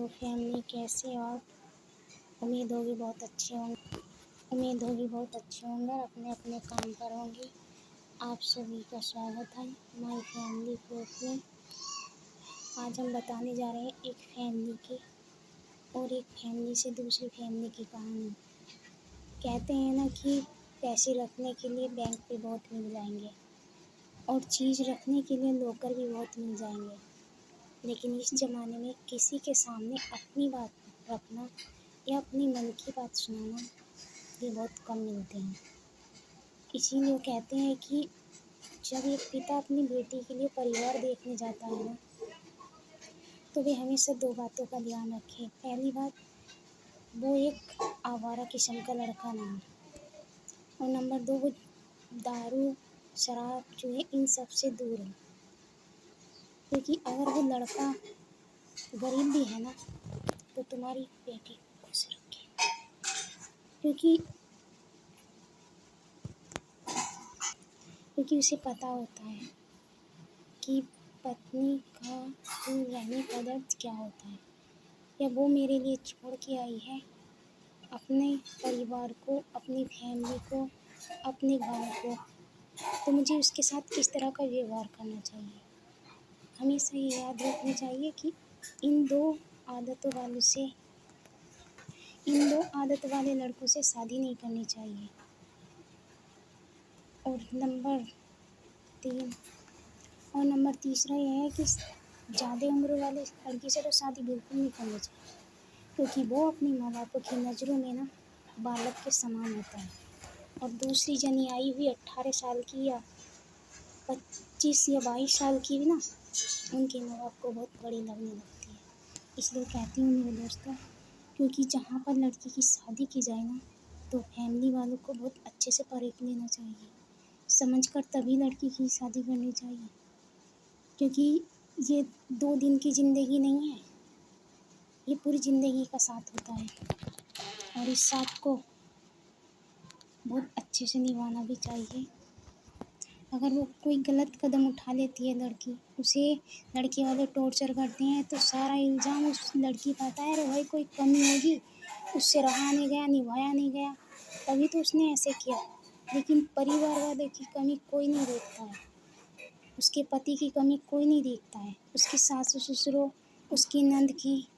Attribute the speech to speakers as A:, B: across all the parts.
A: तो फैमिली कैसे हो आप? उम्मीद होगी बहुत अच्छे होंगे। और अपने अपने काम पर होंगे। आप सभी का स्वागत है हमारी फैमिली ग्रुप में। आज हम बताने जा रहे हैं एक फैमिली की और एक फैमिली से दूसरी फैमिली की कहानी। कहते हैं ना कि पैसे रखने के लिए बैंक पे बहुत मिल जाएंगे और चीज़ रखने के लिए लॉकर भी बहुत मिल जाएंगे, लेकिन इस ज़माने में किसी के सामने अपनी बात रखना या अपनी मन की बात सुनाना ये बहुत कम मिलते हैं। इसीलिए वो कहते हैं कि जब एक पिता अपनी बेटी के लिए परिवार देखने जाता है ना, तो वे हमेशा दो बातों का ध्यान रखें। पहली बात, वो एक आवारा किस्म का लड़का ना हो, और नंबर 2, वो दारू शराब जो है इन सब से दूर हो। क्योंकि अगर वो लड़का गरीब भी है ना, तो तुम्हारी बेटी खुश रखे। क्योंकि उसे पता होता है कि पत्नी का दूर रहने का दर्द क्या होता है, या वो मेरे लिए छोड़ के आई है अपने परिवार को, अपनी फैमिली को, अपने गाँव को, तो मुझे उसके साथ किस तरह का व्यवहार करना चाहिए। हमेशा ये याद रखना चाहिए कि इन दो आदत वाले लड़कों से शादी नहीं करनी चाहिए। और नंबर तीसरा यह है कि ज़्यादा उम्र वाले लड़की से तो शादी बिल्कुल नहीं करनी चाहिए, क्योंकि वो अपने माँ बाप की नज़रों में ना बालक के समान होता है। और दूसरी जनी आई हुई 18 साल की या 25 या 22 साल की भी ना, उनके माँ बाप को बहुत बड़ी लगने लगती है। इसलिए कहती हूँ मेरे दोस्तों, क्योंकि जहाँ पर लड़की की शादी की जाए ना, तो फैमिली वालों को बहुत अच्छे से परख लेना चाहिए, समझकर तभी लड़की की शादी करनी चाहिए। क्योंकि ये 2 दिन की ज़िंदगी नहीं है, ये पूरी ज़िंदगी का साथ होता है, और इस साथ को बहुत अच्छे से निभाना भी चाहिए। अगर वो कोई गलत कदम उठा लेती है लड़की, उसे लड़के वाले टॉर्चर करते हैं, तो सारा इल्ज़ाम उस लड़की पर आता है। अरे भाई कोई कमी होगी, उससे रहा नहीं गया, निभाया नहीं गया, तभी तो उसने ऐसे किया। लेकिन परिवार वाले की कमी कोई नहीं देखता है, उसके पति की कमी कोई नहीं देखता है, उसकी सासु ससुरों, उसकी नंद की,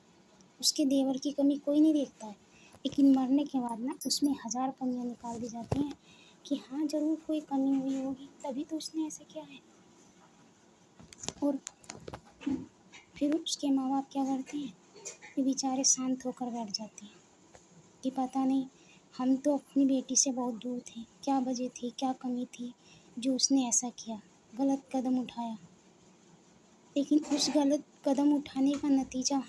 A: उसके देवर की कमी कोई नहीं देखता है। लेकिन मरने के बाद ना उसमें 1000 कमियाँ निकाल दी जाती हैं कि हाँ ज़रूर कोई कमी हुई होगी, तभी तो उसने ऐसे किया है। और फिर उसके माँ बाप क्या करते हैं, ये बेचारे शांत होकर बैठ जाते हैं कि पता नहीं, हम तो अपनी बेटी से बहुत दूर थे, क्या वजह थी, क्या कमी थी जो उसने ऐसा किया, गलत कदम उठाया। लेकिन उस गलत कदम उठाने का नतीजा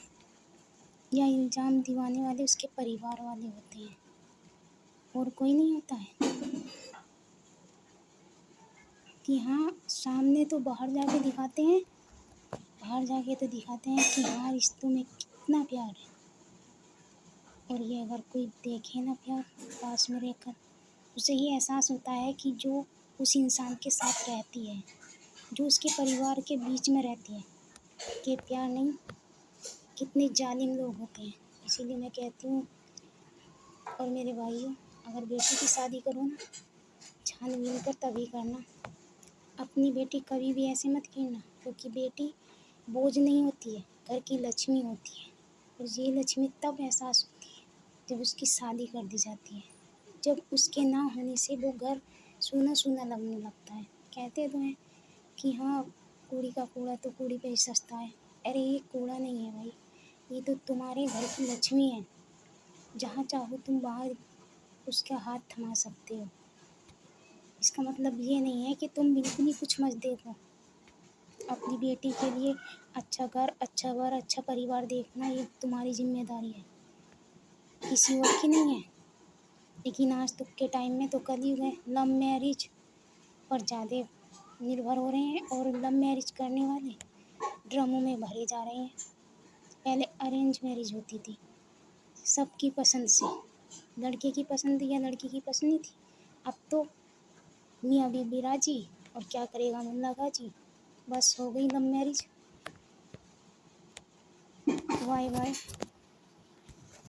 A: या इल्ज़ाम दिवाने वाले उसके परिवार वाले होते हैं, और कोई नहीं होता है। कि हाँ, सामने तो बाहर जाके दिखाते हैं कि हाँ रिश्तों में कितना प्यार है, और ये अगर कोई देखे ना प्यार पास में रहकर, उसे ये एहसास होता है कि जो उस इंसान के साथ रहती है, जो उसके परिवार के बीच में रहती है, कि प्यार नहीं, कितने जालिम लोग होते हैं। इसीलिए मैं कहती हूँ, और मेरे भाइयों, अगर बेटी की शादी करो ना, छानबीन कर तभी करना। अपनी बेटी कभी भी ऐसे मत कीना, क्योंकि बेटी बोझ नहीं होती है, घर की लक्ष्मी होती है। और ये लक्ष्मी तब एहसास होती है जब उसकी शादी कर दी जाती है, जब उसके ना होने से वो घर सूना सूना लगने लगता है। कहते तो हैं कि हाँ, कूड़ी का कूड़ा तो कूड़ी पे ही सस्ता है। अरे ये कूड़ा नहीं है भाई, ये तो तुम्हारे घर की लक्ष्मी है। जहाँ चाहो तुम बाहर उसका हाथ थमा सकते हो। इसका मतलब ये नहीं है कि तुम बिल्कुल ही कुछ मत देखो। अपनी बेटी के लिए अच्छा घर, अच्छा बार, अच्छा परिवार देखना ये तुम्हारी जिम्मेदारी है, किसी और की नहीं है। लेकिन आज तक के टाइम में तो कलयुग है, लव मैरिज पर ज़्यादा निर्भर हो रहे हैं, और लव मैरिज करने वाले ड्रमों में भरे जा रहे हैं। पहले अरेंज मैरिज होती थी, सबकी पसंद से, लड़के की पसंद या लड़की की पसंद नहीं थी। अब तो मियाँ बीबी राजी, और क्या करेगा मुल्ला गाजी, बस हो गई लव मैरिज। Bye bye.